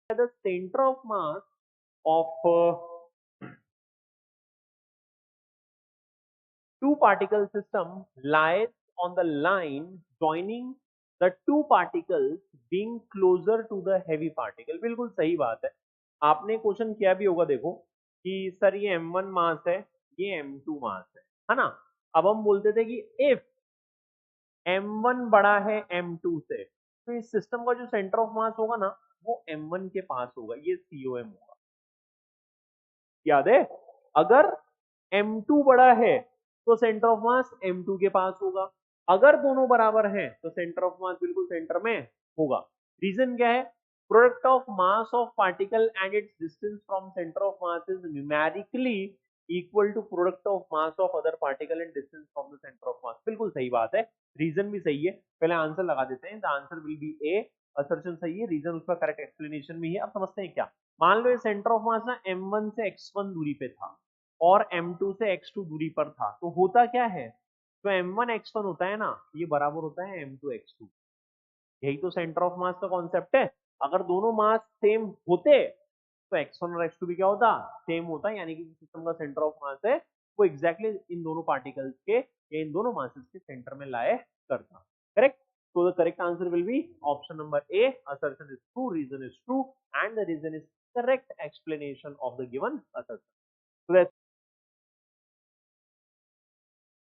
the center of mass of two particle system lies on the line joining the two particles being closer to the heavy particle। बिल्कुल सही बात है। आपने question किया भी होगा, देखो कि सर ये m1 मास है, ये m2 मास है ना। अब हम बोलते थे कि इफ m1 बड़ा है m2 से, तो इस सिस्टम का जो सेंटर ऑफ मास होगा ना, वो m1 के पास होगा, ये COM होगा। याद है, अगर m2 बड़ा है तो सेंटर ऑफ मास m2 के पास होगा, अगर दोनों बराबर हैं तो सेंटर ऑफ मास बिल्कुल सेंटर में होगा। रीजन क्या है? Product of mass of particle and its distance from centre of mass is numerically equal to product of mass of other particle and distance from the centre of mass. बिल्कुल सही बात है, reason भी सही है। पहले आंसर लगा देते हैं। The answer will be A. Assertion सही है, रीजन उसका करेक्ट एक्सप्लेनेशन में ही है। अब समझते हैं क्या। मान लो ये सेंटर ऑफ मास ना m1 से x1 दूरी पे था और m2 से x2 दूरी पर था, तो होता क्या है, तो m1 x1 होता है ना, ये बराबर होता है m2 x2। यही तो सेंटर ऑफ मास का कॉन्सेप्ट है। अगर दोनों मास सेम होते तो x1 और x2 भी क्या होता, सेम होता, यानी कि सिस्टम का सेंटर ऑफ मास है वो एग्जैक्टली इन दोनों पार्टिकल्स के या इन दोनों मासेस के सेंटर में लाए करता। Correct. So the correct answer will be option number A. Assertion is true, reason is true, and the reason is correct explanation of the given assertion. So that's